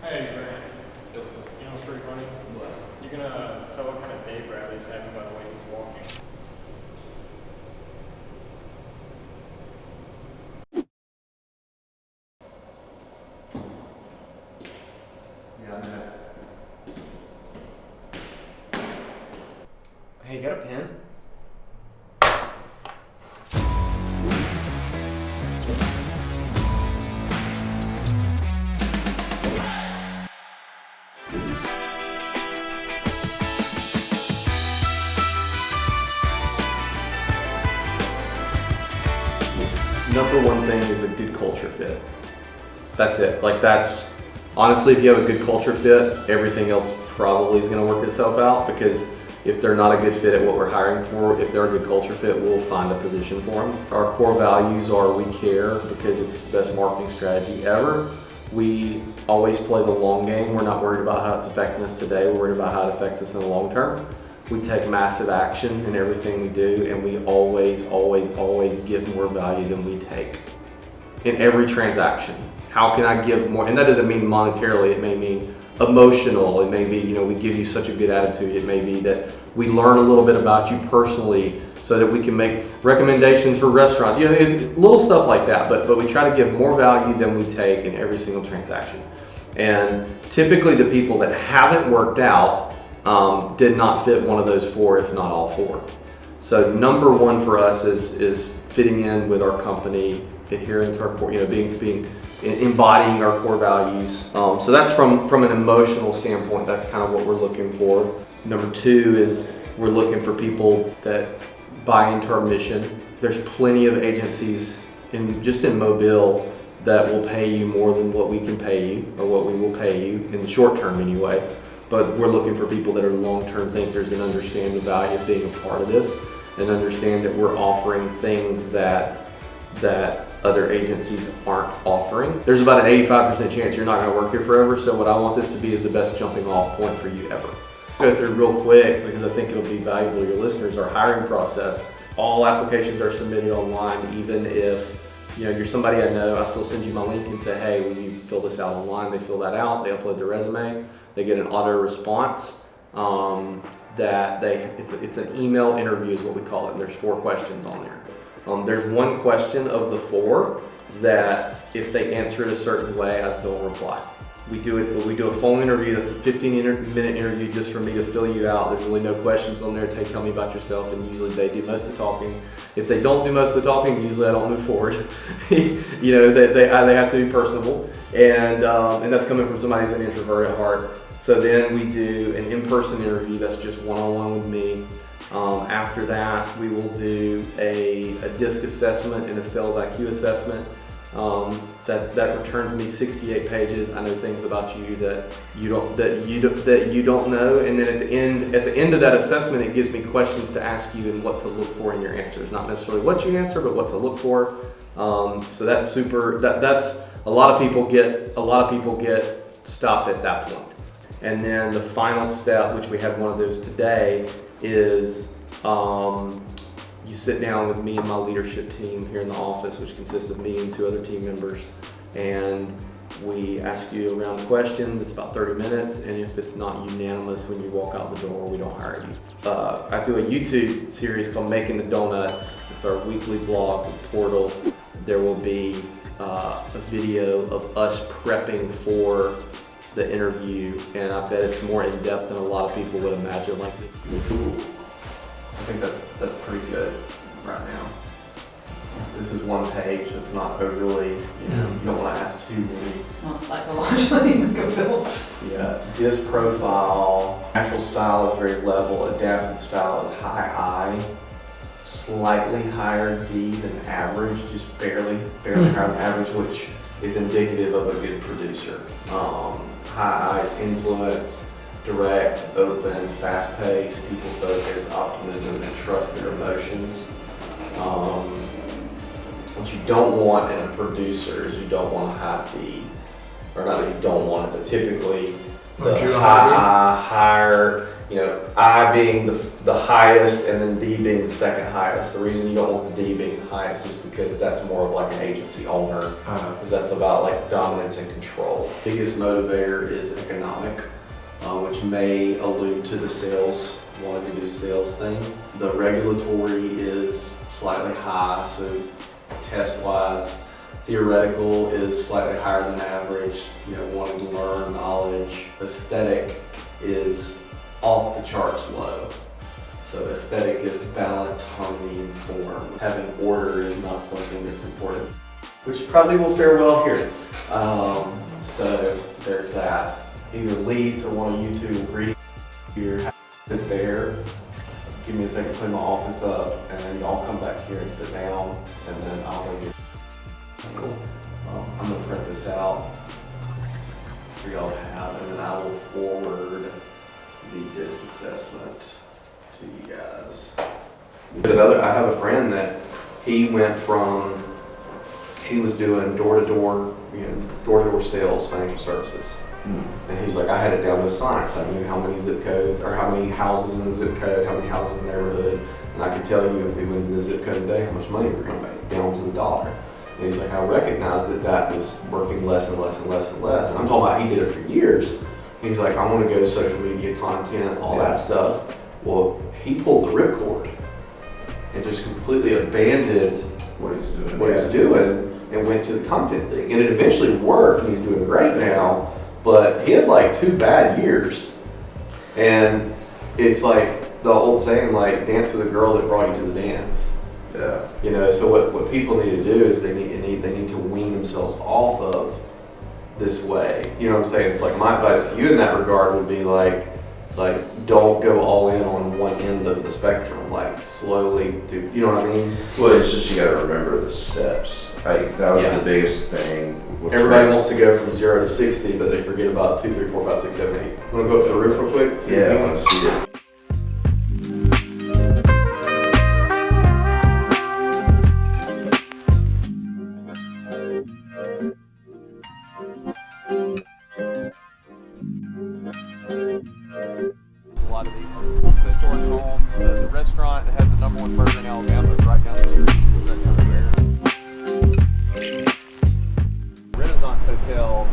Hey, Grant. You know what's pretty funny? What? You're gonna tell what kind of day Bradley's having by the way he's walking. Yeah, I know. Hey, you got a pen? Number one thing is a good culture fit. That's it. Like that's honestly, if you have a good culture fit, everything else probably is going to work itself out. Because if they're not a good fit at what we're hiring for, if they're a good culture fit, we'll find a position for them. Our core values are we care because it's the best marketing strategy ever. We always play the long game. We're not worried about how it's affecting us today. We're worried about how it affects us in the long term. We take massive action in everything we do, and we always give more value than we take in every transaction. How can I give more? And that doesn't mean monetarily, it may mean emotional. It may be, we give you such a good attitude. It may be that we learn a little bit about you personally so that we can make recommendations for restaurants. Little stuff like that, but we try to give more value than we take in every single transaction. And typically the people that haven't worked out did not fit one of those four, if not all four. So number one for us is fitting in with our company, adhering to our core, embodying our core values. So that's from an emotional standpoint, that's kind of what we're looking for. Number two is we're looking for people that buy into our mission. There's plenty of agencies in Mobile that will pay you more than what we can pay you, or what we will pay you in the short term anyway. But we're looking for people that are long-term thinkers and understand the value of being a part of this, and understand that we're offering things that other agencies aren't offering. There's about an 85% chance you're not going to work here forever, so what I want this to be is the best jumping off point for you ever. Go through real quick because I think it'll be valuable to your listeners. Our hiring process, all applications are submitted online. Even if you're somebody I know, I still send you my link and say, hey, will you fill this out online? They fill that out, they upload their resume, they get an auto response. It's an email interview is what we call it, and there's 4 questions on there. There's one question of the 4 that if they answer it a certain way, I don't reply. We do a phone interview. That's a 15-minute interview just for me to fill you out. There's really no questions on there. It's, hey, tell me about yourself, and usually they do most of the talking. If they don't do most of the talking, usually I don't move forward. They have to be personable, and that's coming from somebody who's an introvert at heart. So then we do an in-person interview that's just one-on-one with me. After that, we will do a DISC assessment and a sales IQ assessment. That returns me 68 pages. I know things about you that you don't know, and then at the end of that assessment, it gives me questions to ask you and what to look for in your answers. Not necessarily what you answer, but what to look for. So that's super. That's a lot of people get stopped at that point. And then the final step, which we have one of those today, is you sit down with me and my leadership team here in the office, which consists of me and 2 other team members, and we ask you a round of questions. It's about 30 minutes, and if it's not unanimous when you walk out the door, we don't hire you. I do a YouTube series called Making the Donuts. It's our weekly blog portal. There will be a video of us prepping for the interview, and I bet it's more in depth than a lot of people would imagine. I think that's pretty good right now. This is one page that's not overly, you don't want to ask too many. Well, psychologically, go build. Yeah, this profile, actual style is very level, adapted style is high I, slightly higher D than average, just barely higher than average, which is indicative of a good producer. High I's influence, direct, open, fast-paced, people-focused, optimism, and trust their emotions. What you don't want in a producer is you don't want to have or not that you don't want it, but typically the higher, I being the the highest and then D being the second highest. The reason you don't want the D being the highest is because that's more of like an agency owner, because that's about like dominance and control. Biggest motivator is economic, which may allude to the sales, wanting to do sales thing. The regulatory is slightly high, so test-wise, theoretical is slightly higher than average, wanting to learn knowledge. Aesthetic is off the charts low. So aesthetic is balance, harmony, and form. Having order is not something that's important, which probably will fare well here. So there's that. Either Leith or one of you two agree here, sit there. Give me a second to clean my office up, and then y'all come back here and sit down, and then I'll go get. Cool. I'm gonna print this out for y'all to have, and then I will forward the disc assessment to you guys. I have a friend that he was doing door-to-door sales, financial services. And he's like, I had it down to science. I knew how many zip codes, or how many houses in the zip code, how many houses in the neighborhood, and I could tell you if we went in the zip code today, how much money we were going to make, down to the dollar. And he's like, I recognized that was working less and less and less and less. And I'm talking about he did it for years. He's like, I want to go social media content, all that stuff. Well, he pulled the ripcord and just completely abandoned what he's doing and went to the content thing. And it eventually worked, and he's doing great now. But he had like 2 bad years, and it's like the old saying, like, dance with a girl that brought you to the dance. Yeah. So what people need to do is they need to wean themselves off of this way. You know what I'm saying? It's like my advice to you in that regard would be like don't go all in on one end of the spectrum. Like slowly do. You know what I mean? Well, it's just you got to remember the steps. That was the biggest thing. Everybody wants to go from 0 to 60, but they forget about 2, 3, 4, 5, 6, 7, 8. Want to go up to the roof real quick? Yeah, I want to see it. A lot of these historic homes, the restaurant that has the #1 burger in Alabama is right down the street, right down there. Renaissance Hotel,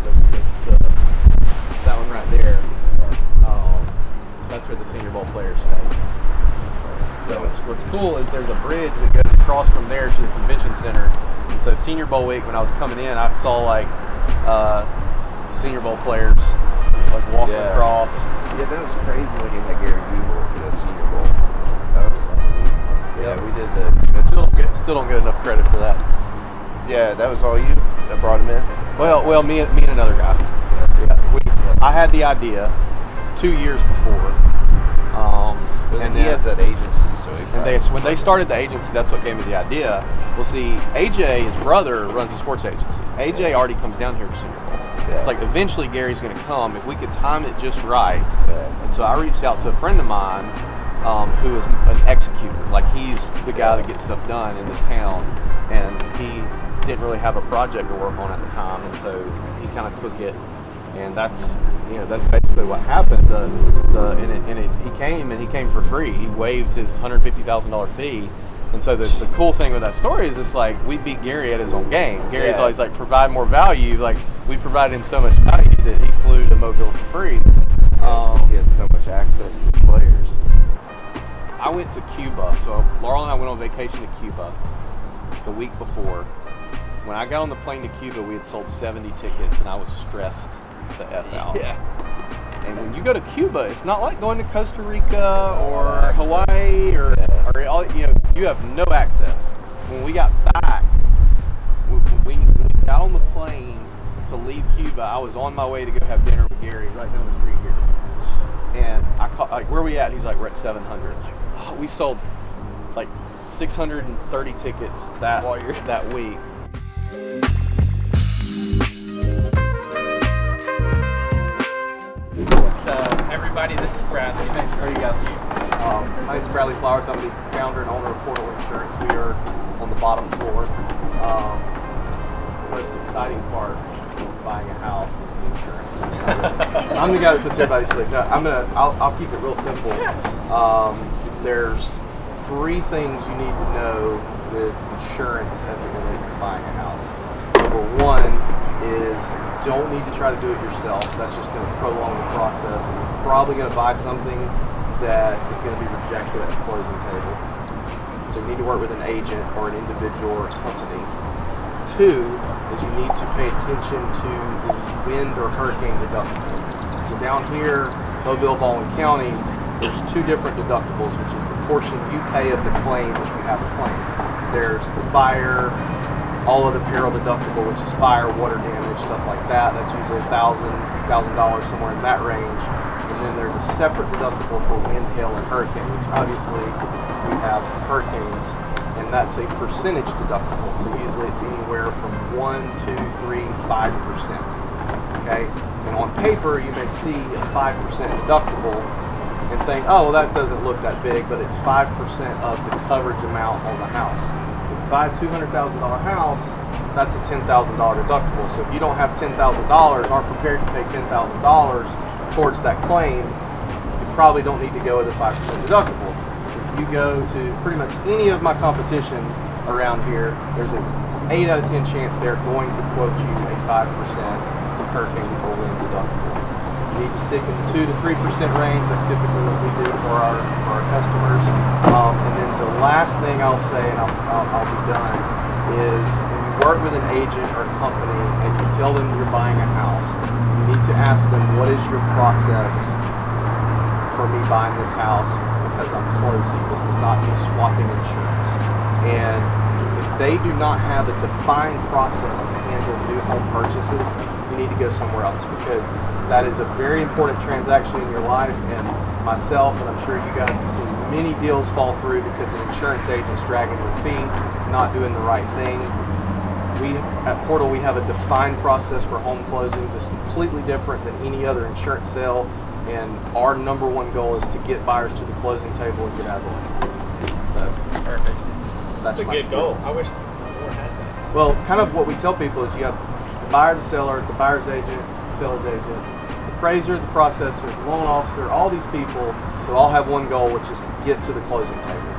that one right there, that's where the Senior Bowl players stay. So what's cool is there's a bridge that goes across from there to the convention center. And so Senior Bowl week, when I was coming in, I saw like Senior Bowl players like walking across. Yeah, that was crazy when you had Gary Weaver for the Senior Bowl. Yeah, we did the. Still don't get enough credit for that. Yeah, that was all you that brought him in? Well, me and another guy. I had the idea 2 years before. And he has that agency, so when they started the agency, that's what gave me the idea. Well, see, AJ, his brother, runs a sports agency. AJ already comes down here for Senior Bowl. Yeah. It's like eventually Gary's going to come if we could time it just right. And so I reached out to a friend of mine who is an executor. Like he's the guy that gets stuff done in this town, and he didn't really have a project to work on at the time, and so he kind of took it, and that's basically what happened. He came for free. He waived his $150,000 fee. And so the cool thing with that story is it's like we beat Gary at his own game. Gary's always like provide more value. Like we provided him so much value that he flew to Mobile for free. He had so much access to players. I went to Cuba. So Laurel and I went on vacation to Cuba the week before. When I got on the plane to Cuba, we had sold 70 tickets, and I was stressed the F out. Yeah. And when you go to Cuba, it's not like going to Costa Rica or Hawaii or all, you have no access. When we got back, we got on the plane to leave Cuba. I was on my way to go have dinner with Gary right down the street here. And I called, like, where are we at? He's like, we're at 700. Like, oh, we sold like 630 tickets that week. So, everybody, this is Bradley. How are you guys? My name is Bradley Flowers. I'm the founder and owner of Portal Insurance. We are on the bottom floor. The most exciting part of buying a house is the insurance. I'm the guy that puts everybody to sleep. I'll keep it real simple. there's 3 things you need to know with insurance as it relates to buying a house. Number 1 is don't need to try to do it yourself. That's just going to prolong the process. You're probably going to buy something that is going to be rejected at the closing table. So you need to work with an agent or an individual or a company. 2 is you need to pay attention to the wind or hurricane deductible. So down here, Mobile, Baldwin County, there's 2 different deductibles, which is the portion you pay of the claim if you have a claim. There's the fire, all other peril deductible, which is fire, water damage, stuff like that. That's usually $1,000 somewhere in that range. And then there's a separate deductible for wind, hail, and hurricane, which obviously we have hurricanes, and that's a percentage deductible. So usually it's anywhere from 1, 2, 3, 5%. Okay? And on paper, you may see a 5% deductible and think, oh, well, that doesn't look that big, but it's 5% of the coverage amount on the house. If you buy a $200,000 house, that's a $10,000 deductible. So if you don't have $10,000, aren't prepared to pay $10,000 towards that claim, you probably don't need to go with a 5% deductible. If you go to pretty much any of my competition around here, there's an 8 out of 10 chance they're going to quote you a 5% hurricane or wind deductible. You need to stick in the 2 to 3% range. That's typically what we do for our customers. And then the last thing I'll say, and I'll be done, is when you work with an agent or a company and you tell them you're buying a house, you need to ask them, what is your process for me buying this house because I'm closing? This is not me swapping insurance. And if they do not have a defined process to handle new home purchases, you need to go somewhere else, because that is a very important transaction in your life. And myself, and I'm sure you guys have seen many deals fall through because an insurance agent's dragging their feet, not doing the right thing. We at Portal, we have a defined process for home closings. It's completely different than any other insurance sale, and our number 1 goal is to get buyers to the closing table and get out of the way. So Perfect. that's a my good spiel. goal. I wish more had that. Well, kind of what we tell people is you have the buyer, the seller, the buyer's agent, the seller's agent, the appraiser, the processor, the loan officer, all these people who all have one goal, which is to get to the closing table.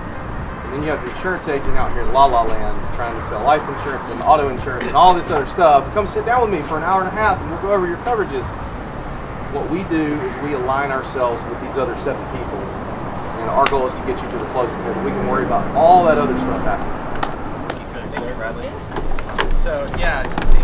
And then you have the insurance agent out here in La La Land trying to sell life insurance and auto insurance and all this other stuff. Come sit down with me for an hour and a half and we'll go over your coverages. What we do is we align ourselves with these other 7 people. And our goal is to get you to the closing table. We can worry about all that other stuff after the fact. That's good. Thank you, Bradley. So, yeah, just